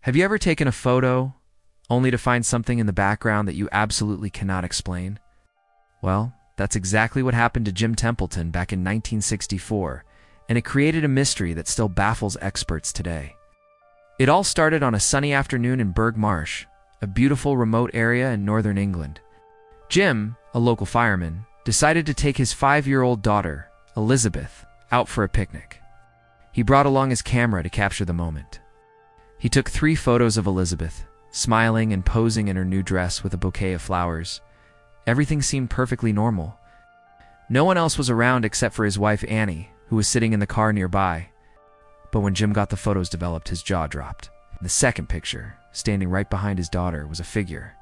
Have you ever taken a photo only to find something in the background that you absolutely cannot explain? Well, that's exactly what happened to Jim Templeton back in 1964, and it created a mystery that still baffles experts today. It all started on a sunny afternoon in Burgh Marsh, a beautiful remote area in northern England. Jim, a local fireman, decided to take his 5-year-old daughter, Elizabeth, out for a picnic. He brought along his camera to capture the moment. He took 3 photos of Elizabeth, smiling and posing in her new dress with a bouquet of flowers. Everything seemed perfectly normal. No one else was around except for his wife Annie, who was sitting in the car nearby. But when Jim got the photos developed, his jaw dropped. The second picture, standing right behind his daughter, was a figure.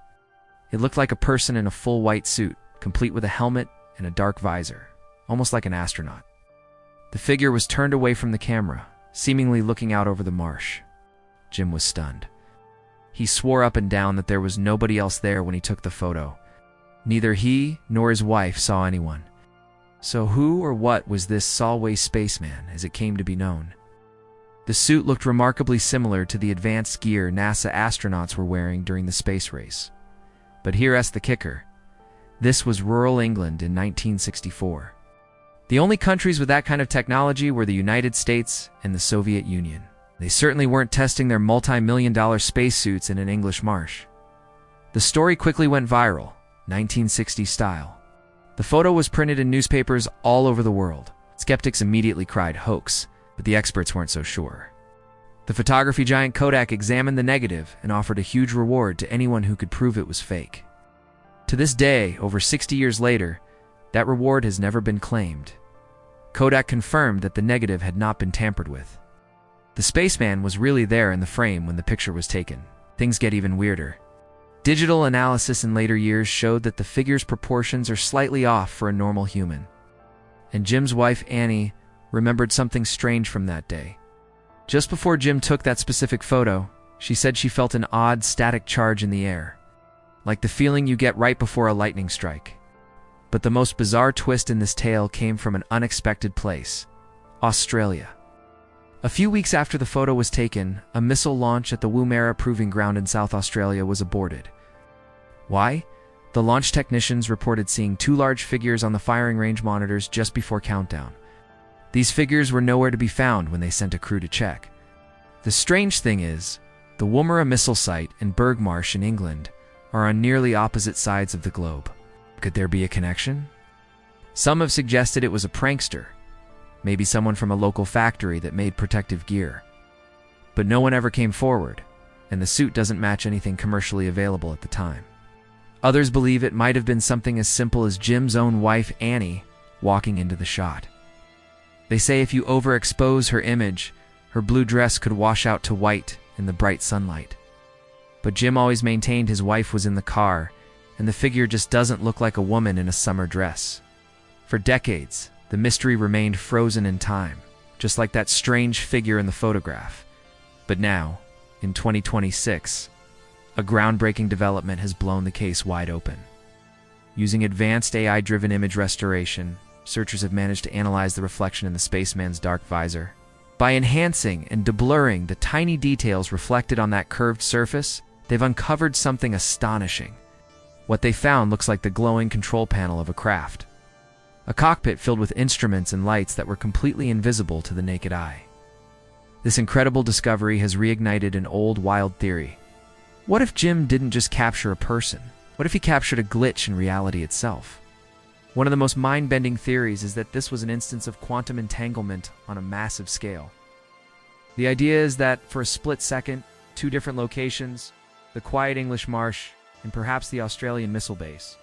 It looked like a person in a full white suit, complete with a helmet and a dark visor, almost like an astronaut. The figure was turned away from the camera, seemingly looking out over the marsh. Jim was stunned. He swore up and down that there was nobody else there when he took the photo. Neither he nor his wife saw anyone. So who or what was this Solway Spaceman, as it came to be known? The suit looked remarkably similar to the advanced gear NASA astronauts were wearing during the space race. But here's the kicker. This was rural England in 1964. The only countries with that kind of technology were the United States and the Soviet Union. They certainly weren't testing their multi-million-dollar spacesuits in an English marsh. The story quickly went viral, 1960s style. The photo was printed in newspapers all over the world. Skeptics immediately cried hoax, but the experts weren't so sure. The photography giant Kodak examined the negative and offered a huge reward to anyone who could prove it was fake. To this day, over 60 years later, that reward has never been claimed. Kodak confirmed that the negative had not been tampered with. The spaceman was really there in the frame when the picture was taken. Things get even weirder. Digital analysis in later years showed that the figure's proportions are slightly off for a normal human. And Jim's wife, Annie, remembered something strange from that day. Just before Jim took that specific photo, she said she felt an odd static charge in the air, like the feeling you get right before a lightning strike. But the most bizarre twist in this tale came from an unexpected place: Australia. A few weeks after the photo was taken, a missile launch at the Woomera Proving Ground in South Australia was aborted. Why? The launch technicians reported seeing 2 large figures on the firing range monitors just before countdown. These figures were nowhere to be found when they sent a crew to check. The strange thing is, the Woomera missile site and Burgh Marsh in England are on nearly opposite sides of the globe. Could there be a connection? Some have suggested it was a prankster, maybe someone from a local factory that made protective gear. But no one ever came forward, and the suit doesn't match anything commercially available at the time. Others believe it might have been something as simple as Jim's own wife, Annie, walking into the shot. They say if you overexpose her image, her blue dress could wash out to white in the bright sunlight. But Jim always maintained his wife was in the car, and the figure just doesn't look like a woman in a summer dress. For decades, the mystery remained frozen in time, just like that strange figure in the photograph. But now, in 2026, a groundbreaking development has blown the case wide open. Using advanced AI-driven image restoration, searchers have managed to analyze the reflection in the spaceman's dark visor. By enhancing and deblurring the tiny details reflected on that curved surface, they've uncovered something astonishing. What they found looks like the glowing control panel of a craft. A cockpit filled with instruments and lights that were completely invisible to the naked eye. This incredible discovery has reignited an old wild theory. What if Jim didn't just capture a person? What if he captured a glitch in reality itself? One of the most mind-bending theories is that this was an instance of quantum entanglement on a massive scale. The idea is that for a split second, 2 different locations, the quiet English marsh and perhaps the Australian missile base,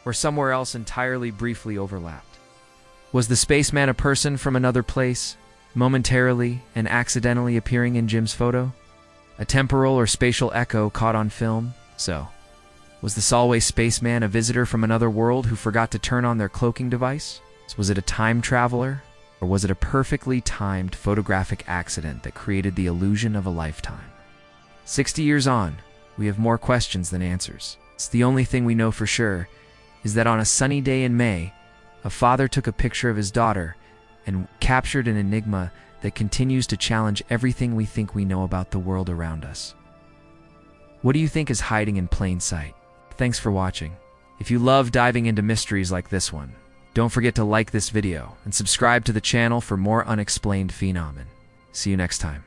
or somewhere else entirely briefly overlapped. Was the spaceman a person from another place, momentarily and accidentally appearing in Jim's photo? A temporal or spatial echo caught on film? So, was the Solway Spaceman a visitor from another world who forgot to turn on their cloaking device? Was it a time traveler? Or was it a perfectly timed photographic accident that created the illusion of a lifetime? 60 years on, we have more questions than answers. It's the only thing we know for sure is that on a sunny day in May, a father took a picture of his daughter and captured an enigma that continues to challenge everything we think we know about the world around us. What do you think is hiding in plain sight? Thanks for watching. If you love diving into mysteries like this one, don't forget to like this video and subscribe to the channel for more unexplained phenomena. See you next time.